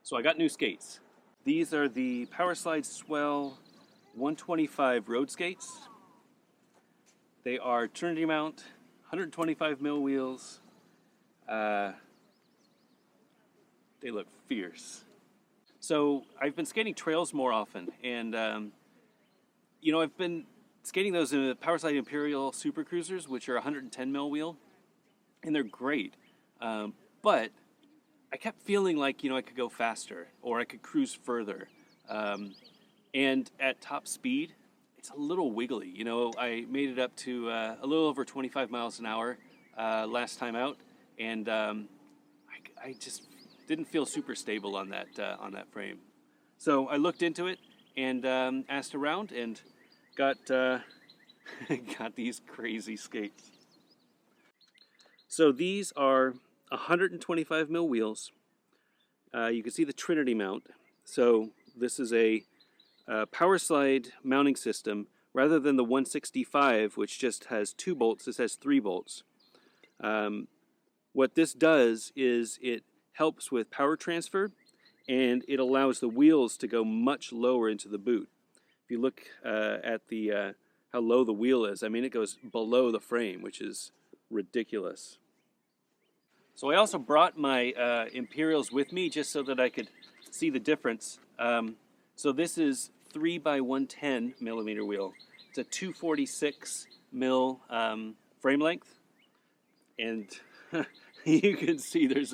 So I got new skates. These are the Powerslide Swell 125 road skates. They are Trinity mount, 125 mil wheels. They look fierce. So I've been skating trails more often, and I've been skating those in the Powerslide Imperial Supercruisers, which are 110 mil wheel, and they're great. But I kept feeling like, I could go faster or I could cruise further. And at top speed, it's a little wiggly. I made it up to a little over 25 miles an hour last time out, and I just didn't feel super stable on that frame. So I looked into it and asked around and got got these crazy skates. So these are 125 mil wheels. You can see the Trinity mount. So this is a Powerslide mounting system. Rather than the 165, which just has 2 bolts, this has 3 bolts. What this does is it helps with power transfer, and it allows the wheels to go much lower into the boot. If you look at the how low the wheel is, it goes below the frame, which is ridiculous. So I also brought my Imperials with me just so that I could see the difference. So this is 3 by 110 millimeter wheel. It's a 246 mil frame length, and you can see there's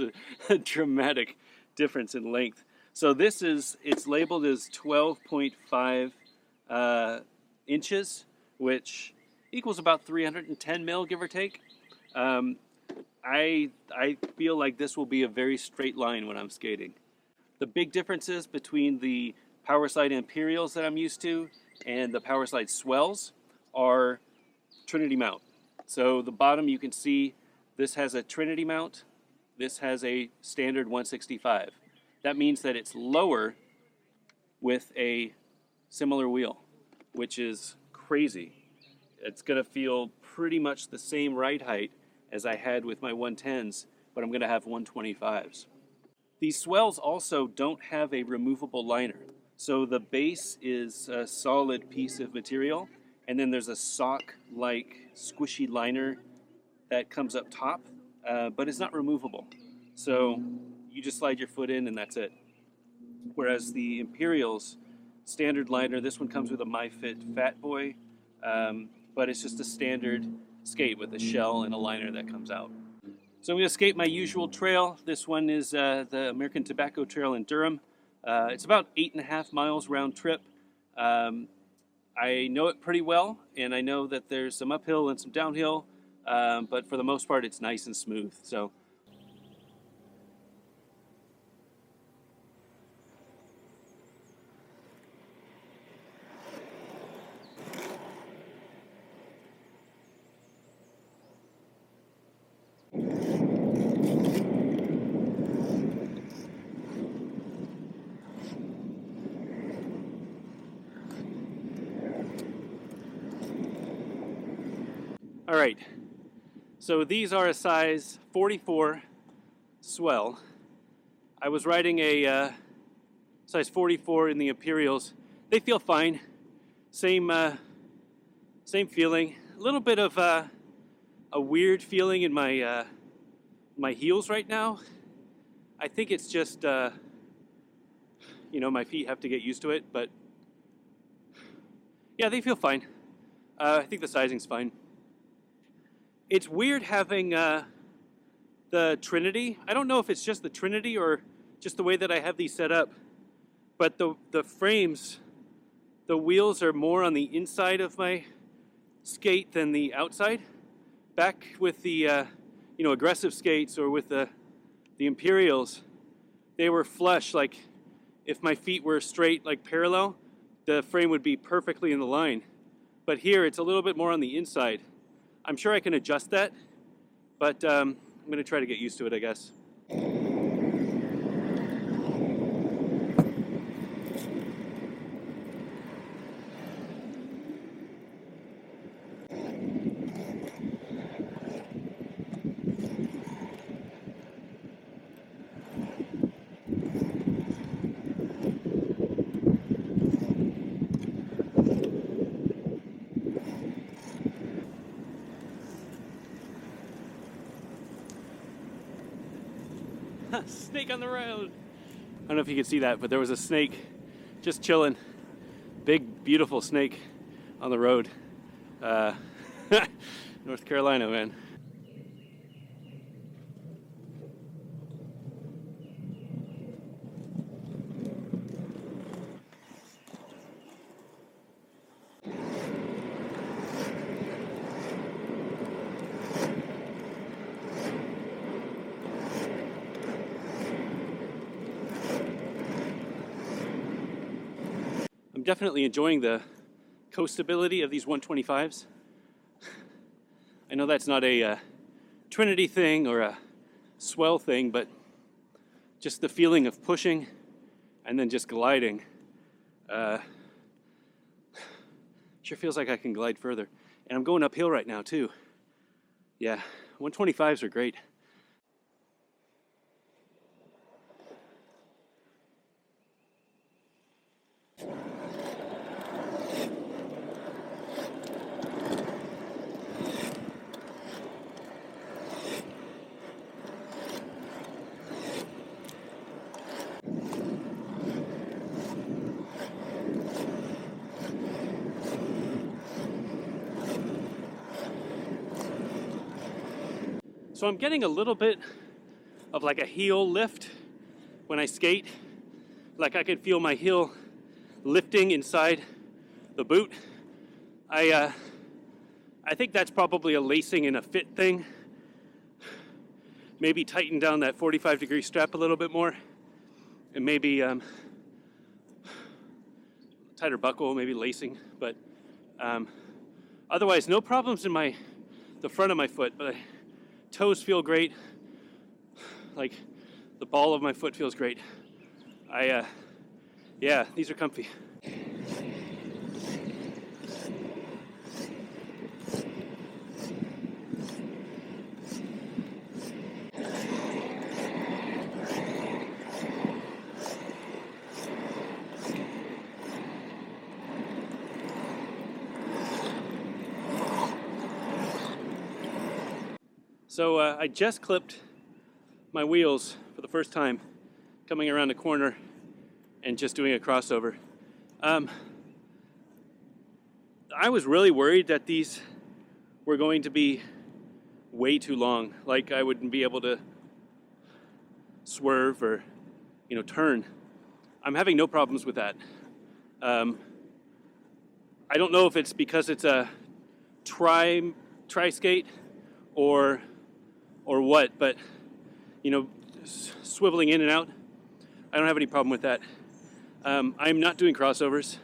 a dramatic difference in length. So it's labeled as 12.5 inches, which equals about 310 mil, give or take. I feel like this will be a very straight line when I'm skating. The big differences between the Powerslide Imperials that I'm used to and the Powerslide Swells are Trinity mount. So the bottom, you can see this has a Trinity mount. This has a standard 165. That means that it's lower with a similar wheel, which is crazy. It's going to feel pretty much the same ride height as I had with my 110s, but I'm going to have 125s. These Swells also don't have a removable liner. So the base is a solid piece of material, and then there's a sock-like squishy liner that comes up top, but it's not removable. So you just slide your foot in and that's it. Whereas the Imperials standard liner, this one comes with a MyFit Fat Boy, but it's just a standard skate with a shell and a liner that comes out. So I'm going to skate my usual trail. This one is the American Tobacco Trail in Durham. It's about 8.5 miles round trip. I know it pretty well, and I know that there's some uphill and some downhill, but for the most part it's nice and smooth. So all right, so these are a size 44 Swell. I was riding a size 44 in the Imperials. They feel fine. Same feeling. A little bit of a weird feeling in my my heels right now. I think it's just my feet have to get used to it, but yeah, they feel fine. I think the sizing's fine. It's weird having the Trinity. I don't know if it's just the Trinity or just the way that I have these set up, but the frames, the wheels are more on the inside of my skate than the outside. Back with the aggressive skates or with the Imperials, they were flush. Like if my feet were straight, like parallel, the frame would be perfectly in the line. But here it's a little bit more on the inside. I'm sure I can adjust that, but I'm going to try to get used to it, I guess. Snake on the road. I don't know if you can see that, but there was a snake just chilling. Big, beautiful snake on the road. North Carolina, man. I'm definitely enjoying the coastability of these 125s. I know that's not a Trinity thing or a Swell thing, but just the feeling of pushing and then just gliding sure feels like I can glide further. And I'm going uphill right now too. Yeah, 125s are great. So I'm getting a little bit of like a heel lift when I skate. Like I can feel my heel lifting inside the boot. I think that's probably a lacing and a fit thing. Maybe tighten down that 45-degree strap a little bit more, and maybe tighter buckle, maybe lacing. But otherwise, no problems in the front of my foot. But toes feel great. Like the ball of my foot feels great. Yeah, these are comfy. So I just clipped my wheels for the first time, coming around the corner and just doing a crossover. I was really worried that these were going to be way too long, like I wouldn't be able to swerve or, turn. I'm having no problems with that. I don't know if it's because it's a tri-skate or what, but swiveling in and out, I don't have any problem with that. I'm not doing crossovers.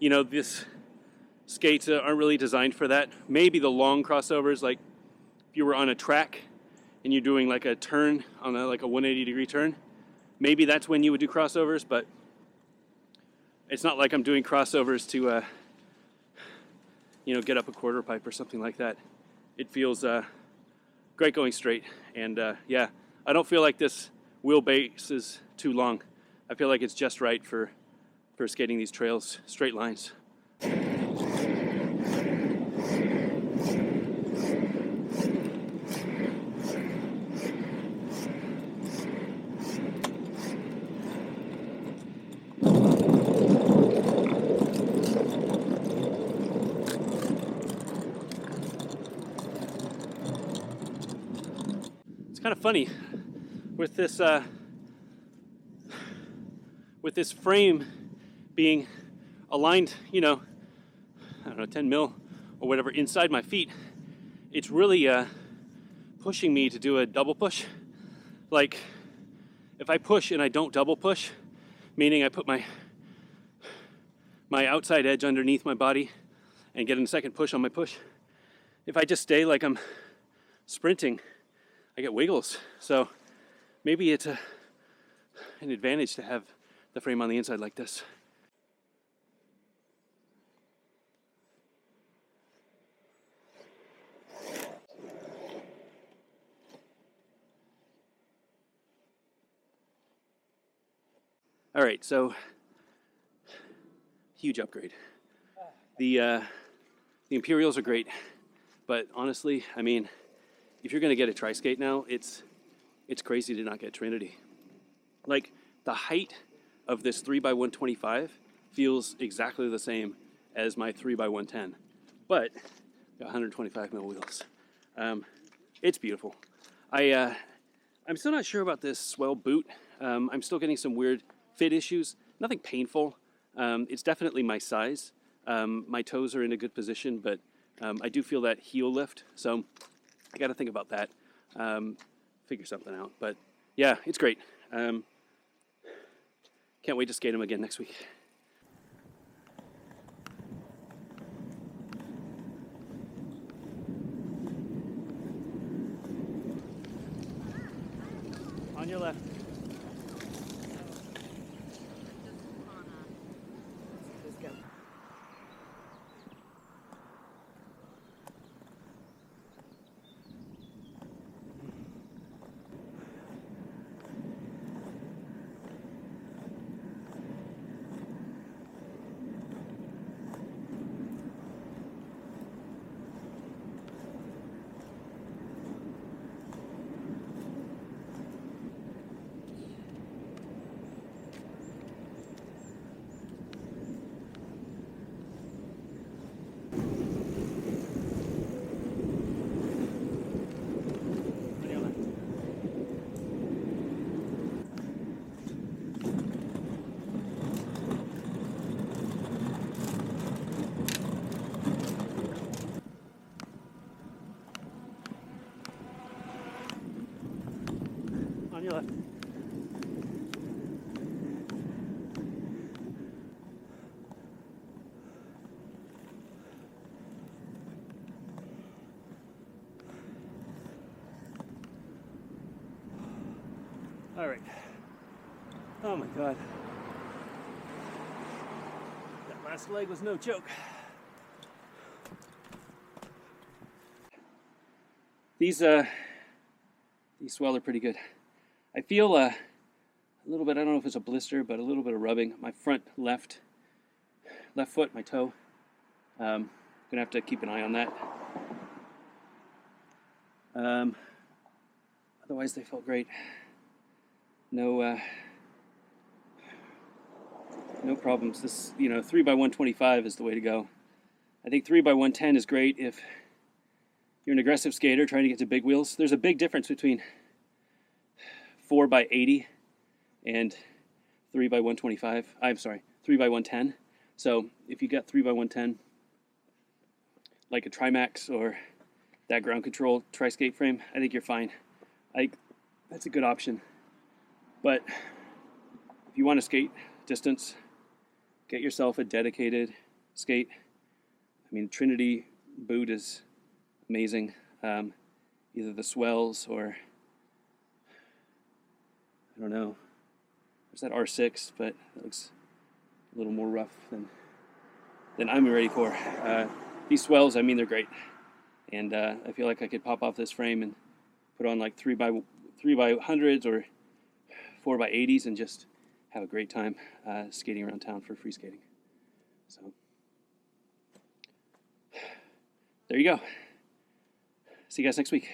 This skates aren't really designed for that. Maybe the long crossovers, like if you were on a track and you're doing like a turn on like a 180-degree turn, maybe that's when you would do crossovers, but it's not like I'm doing crossovers to get up a quarter pipe or something like that. It feels great going straight, and yeah, I don't feel like this wheelbase is too long. I feel like it's just right for skating these trails, straight lines. It's kind of funny with this frame being aligned, I don't know, 10 mil or whatever inside my feet. It's really pushing me to do a double push. Like if I push and I don't double push, meaning I put my outside edge underneath my body and get a second push on my push. If I just stay like I'm sprinting, I get wiggles. So maybe it's an advantage to have the frame on the inside like this. All right, so huge upgrade. The Imperials are great, but honestly, I mean, if you're going to get a tri-skate now, it's it's crazy to not get Trinity. Like, the height of this 3x125 feels exactly the same as my 3x110, but 125 mil wheels. It's beautiful. I'm still not sure about this Swell boot. I'm still getting some weird fit issues. Nothing painful. It's definitely my size. My toes are in a good position, but I do feel that heel lift, so I got to think about that. Figure something out. But yeah, it's great. Can't wait to skate them again next week. On your left. Let's go. On your left. All right. Oh my God. That last leg was no joke. These Swell are pretty good. I feel a little bit, I don't know if it's a blister, but a little bit of rubbing. My front left foot, my toe. Gonna have to keep an eye on that. Otherwise, they felt great. No problems. This, 3x125 is the way to go. I think 3x110 is great if you're an aggressive skater trying to get to big wheels. There's a big difference between 4x80 and 3x125. I'm sorry, 3x110. So if you got 3x110, like a Trimax or that ground control tri-skate frame, I think you're fine. That's a good option. But if you want to skate distance, get yourself a dedicated skate. I mean, Trinity boot is amazing. Either the Swells or, I don't know, there's that R6, but it looks a little more rough than I'm ready for. These Swells, I mean, they're great. And I feel like I could pop off this frame and put on like 3x100s or 4x80s and just have a great time skating around town for free skating. So there you go. See you guys next week.